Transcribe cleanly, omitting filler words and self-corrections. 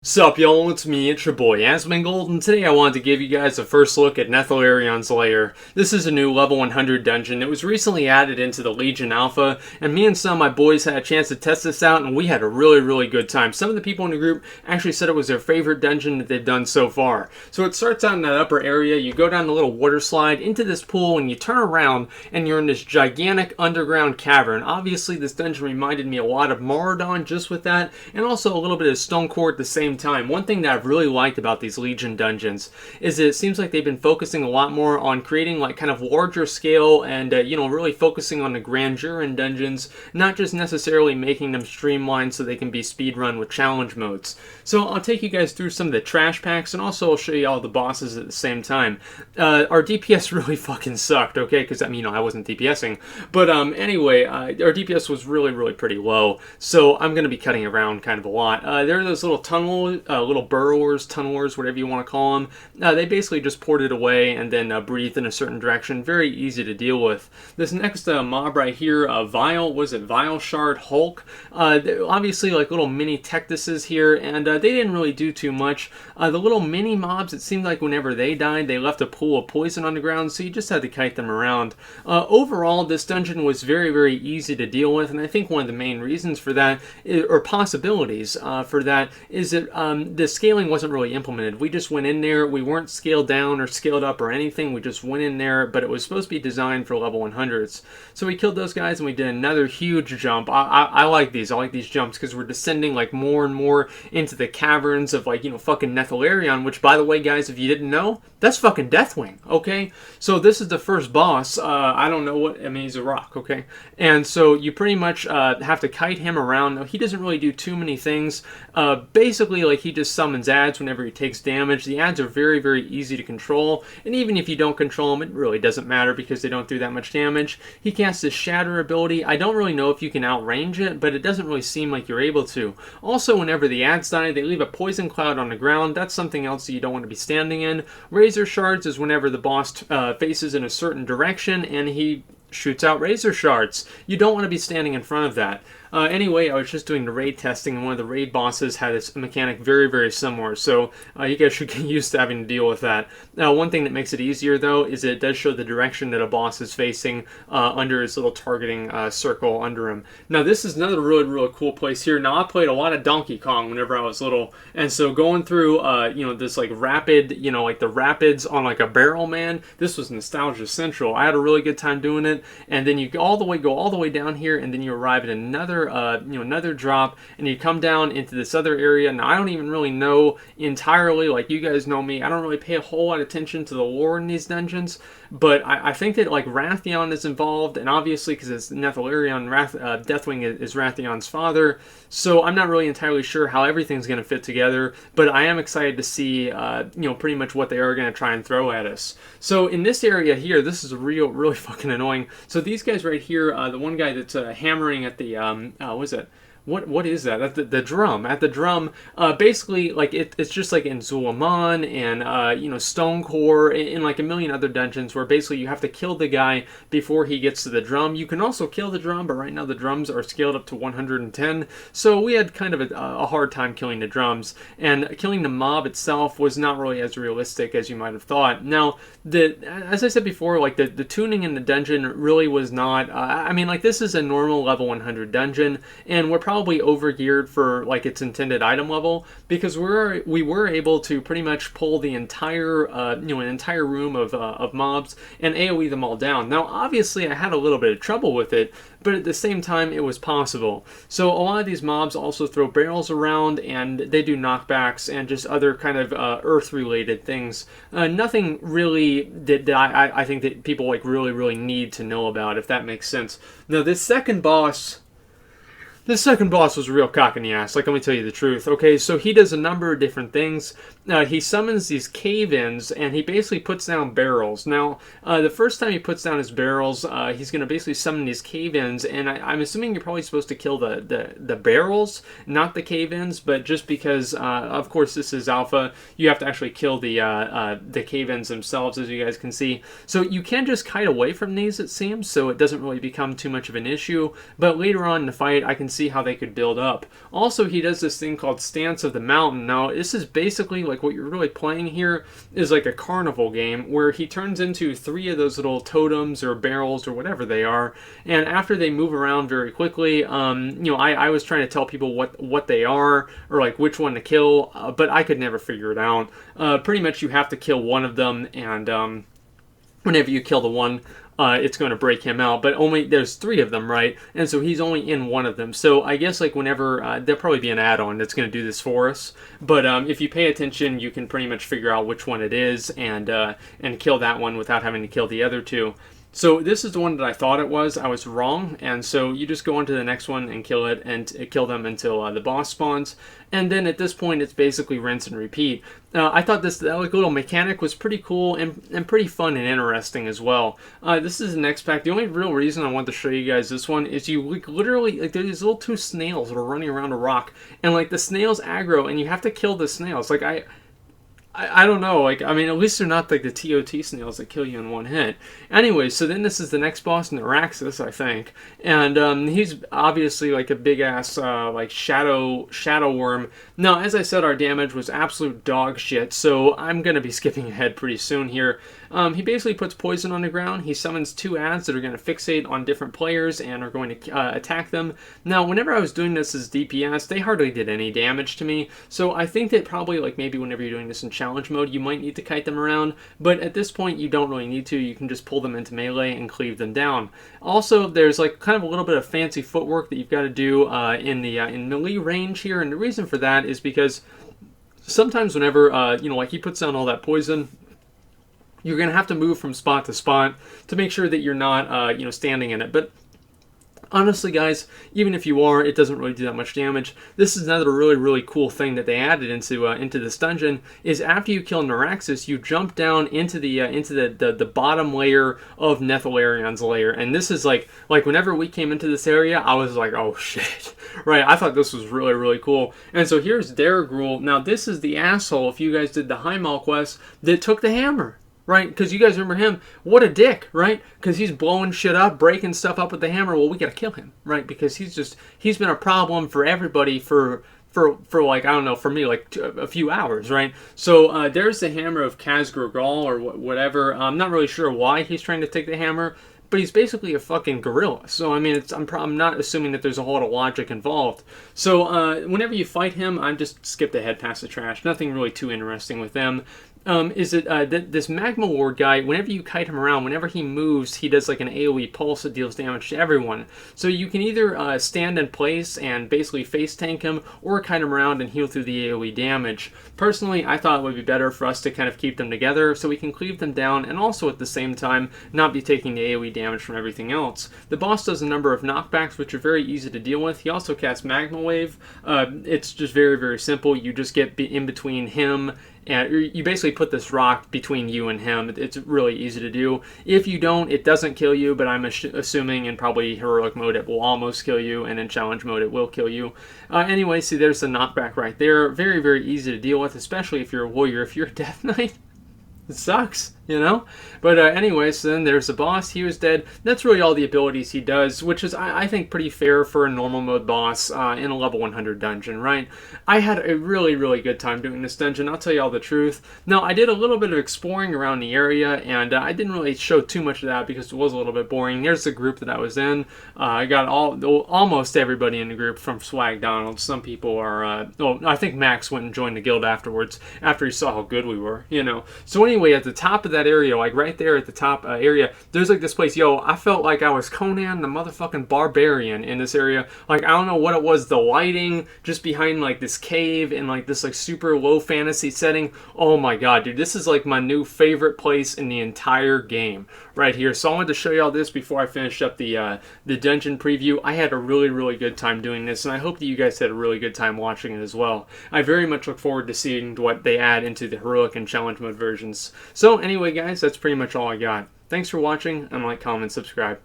Sup y'all, it's me, it's your boy Asmongold, and today I wanted to give you guys a first look at Neltharion's Lair. This is a new level 100 dungeon. It was recently added into the Legion Alpha, and me and some of my boys had a chance to test this out, and we had a really good time. Some of the people in the group actually said it was their favorite dungeon that they've done so far. So it starts out in that upper area, you go down the little water slide into this pool, and you turn around, and you're in this gigantic underground cavern. Obviously, this dungeon reminded me a lot of Moradon just with that, and also a little bit of Stonecourt at the same time. One thing that I've really liked about these Legion dungeons is that it seems like they've been focusing a lot more on creating like kind of larger scale and really focusing on the grandeur in dungeons, not just necessarily making them streamlined so they can be speedrun with challenge modes. So I'll take you guys through some of the trash packs, and also I'll show you all the bosses at the same time. Our DPS really fucking sucked, okay, because I wasn't DPSing, but anyway, our DPS was really pretty low, so I'm going to be cutting around kind of a lot. There are those little little burrowers, tunnelers, whatever you want to call them. They basically just ported away and then breathed in a certain direction. Very easy to deal with. This next mob right here, Vile Shard Hulk. Obviously like little mini Tectuses here, and they didn't really do too much. The little mini mobs, it seemed like whenever they died, they left a pool of poison on the ground, so you just had to kite them around. Overall, this dungeon was very easy to deal with, and I think one of the main reasons for that, or possibilities for that, is that the scaling wasn't really implemented. We just went in there, we weren't scaled down or scaled up or anything, we just went in there, but it was supposed to be designed for level 100s. So we killed those guys and we did another huge jump. I like these jumps because we're descending like more and more into the caverns of fucking Neltharion, which by the way guys, if you didn't know, that's fucking Deathwing, okay? So this is the first boss. I don't know what, he's a rock, okay? And so you pretty much have to kite him around. Now, he doesn't really do too many things. Basically, like, he just summons ads whenever he takes damage. The ads are very easy to control, and even if you don't control them, it really doesn't matter because they don't do that much damage. He casts his Shatter ability. I don't really know if you can outrange it, but it doesn't really seem like you're able to. Also, whenever the ads die, they leave a poison cloud on the ground. That's something else that you don't want to be standing in. Razor Shards is whenever the boss faces in a certain direction, and he shoots out razor shards. You don't want to be standing in front of that. Anyway, I was just doing the raid testing, and one of the raid bosses had this mechanic very similar, so you guys should get used to having to deal with that. Now, one thing that makes it easier, though, is it does show the direction that a boss is facing under his little targeting circle under him. Now, this is another really cool place here. Now, I played a lot of Donkey Kong whenever I was little, and so going through, this, like, rapid, like the rapids on, like, a barrel, man, this was nostalgia central. I had a really good time doing it, and then you go all the way down here, and then you arrive at another drop, and you come down into this other area. Now, I don't even really know entirely, like you guys know me, I don't really pay a whole lot of attention to the lore in these dungeons, but I think that like Wrathion is involved, and obviously because it's Neltharion, Deathwing is Wrathion's father, so I'm not really entirely sure how everything's going to fit together, but I am excited to see pretty much what they are going to try and throw at us. So in this area here, this is really fucking annoying. So these guys right here, the one guy that's hammering at the what is it? What is that? At the drum. At the drum, basically, like it's just like in Zul'Aman and Stonecourt and like a million other dungeons where basically you have to kill the guy before he gets to the drum. You can also kill the drum, but right now the drums are scaled up to 110, so we had kind of a hard time killing the drums, and killing the mob itself was not really as realistic as you might have thought. Now, as I said before, like the tuning in the dungeon really was not. This is a normal level 100 dungeon, and we're probably overgeared for like its intended item level because we were able to pretty much pull the entire an entire room of mobs and AoE them all down. Now, obviously, I had a little bit of trouble with it, but at the same time, it was possible. So a lot of these mobs also throw barrels around, and they do knockbacks and just other kind of earth-related things. Nothing really that I think that people like really need to know about, if that makes sense. Now, this second boss was a real cock in the ass, like, let me tell you the truth. Okay, so he does a number of different things. He summons these cave-ins, and he basically puts down barrels. Now, the first time he puts down his barrels, he's going to basically summon these cave-ins, and I'm assuming you're probably supposed to kill the barrels, not the cave-ins, but just because, of course, this is alpha, you have to actually kill the cave-ins themselves, as you guys can see. So you can just kite away from these, it seems, so it doesn't really become too much of an issue, but later on in the fight, I can see see how they could build up. Also, he does this thing called Stance of the Mountain. Now, this is basically like what you're really playing here is like a carnival game where he turns into 3 of those little totems or barrels or whatever they are, and after they move around very quickly, I was trying to tell people what they are or like which one to kill, but I could never figure it out. Pretty much you have to kill one of them, and whenever you kill the one, it's going to break him out, but only there's 3 of them, right? And so he's only in one of them. So I guess like whenever there'll probably be an add-on that's going to do this for us. But if you pay attention, you can pretty much figure out which one it is and kill that one without having to kill the other 2. So this is the one that I thought it was. I was wrong, and so you just go on to the next one and kill it, and kill them until the boss spawns. And then at this point, it's basically rinse and repeat. I thought that little mechanic was pretty cool and pretty fun and interesting as well. This is the next pack. The only real reason I wanted to show you guys this one is you literally, like, there's these little 2 snails that are running around a rock, and like the snails aggro, and you have to kill the snails. Like I don't know, like, I mean, at least they're not like the TOT snails that kill you in one hit. Anyway, so then this is the next boss, Neuraxis, I think. And he's obviously like a big-ass, like, shadow worm. Now, as I said, our damage was absolute dog shit, so I'm going to be skipping ahead pretty soon here. He basically puts poison on the ground. He summons 2 ads that are going to fixate on different players and are going to attack them. Now, whenever I was doing this as DPS, they hardly did any damage to me, so I think that probably, like, maybe whenever you're doing this in challenge mode, you might need to kite them around, but at this point, you don't really need to. You can just pull them into melee and cleave them down. Also, there's, like, kind of a little bit of fancy footwork that you've got to do in melee range here, and the reason for that is because sometimes whenever, like, he puts down all that poison, you're going to have to move from spot to spot to make sure that you're not, standing in it. But honestly, guys, even if you are, it doesn't really do that much damage. This is another really, really cool thing that they added into this dungeon, is after you kill Neuraxis, you jump down into the bottom layer of Neltharion's lair. And this is like whenever we came into this area, I was like, oh shit. Right, I thought this was really, really cool. And so here's Daraghrul. Now, this is the asshole, if you guys did the Heimal quest, that took the hammer. Right? Because you guys remember him. What a dick, right? Because he's blowing shit up, breaking stuff up with the hammer. Well, we gotta kill him, right? Because he's been a problem for everybody for like, I don't know, for me, like a few hours, right? So there's the hammer of Khazgurgal or whatever. I'm not really sure why he's trying to take the hammer, but he's basically a fucking gorilla. So, I mean, I'm not assuming that there's a whole lot of logic involved. So, whenever you fight him, I just skipped ahead past the trash. Nothing really too interesting with them. This Magma Lord guy, whenever you kite him around, whenever he moves, he does like an AoE pulse that deals damage to everyone. So you can either stand in place and basically face tank him, or kite him around and heal through the AoE damage. Personally, I thought it would be better for us to kind of keep them together so we can cleave them down and also at the same time not be taking the AoE damage from everything else. The boss does a number of knockbacks which are very easy to deal with. He also casts Magma Wave. It's just very, very simple. You just get in between him and you basically put this rock between you and him. It's really easy to do. If you don't, it doesn't kill you, but I'm assuming in probably heroic mode it will almost kill you, and in challenge mode it will kill you. Anyway, see, there's the knockback right there. Very, very easy to deal with, especially if you're a warrior. If you're a Death Knight, it sucks, you know? But anyway, so then there's the boss. He was dead. That's really all the abilities he does, which is, I think, pretty fair for a normal mode boss in a level 100 dungeon, right? I had a really, really good time doing this dungeon, I'll tell you all the truth. Now, I did a little bit of exploring around the area, and I didn't really show too much of that because it was a little bit boring. Here's the group that I was in. I got almost everybody in the group from Swag Donald. Some people are, I think Max went and joined the guild afterwards, after he saw how good we were, you know? So anyway, at the top of that area, like right there at the top area, there's like this place. Yo, I felt like I was Conan the motherfucking Barbarian in this area. Like, I don't know what it was, the lighting just behind like this cave in like this like super low fantasy setting. Oh my god, dude, this is like my new favorite place in the entire game right here. So I wanted to show you all this before I finish up the dungeon preview. I had a really, really good time doing this, and I hope that you guys had a really good time watching it as well. I very much look forward to seeing what they add into the heroic and challenge mode versions. So anyway, guys, that's pretty much all I got. Thanks for watching, and like, comment, subscribe.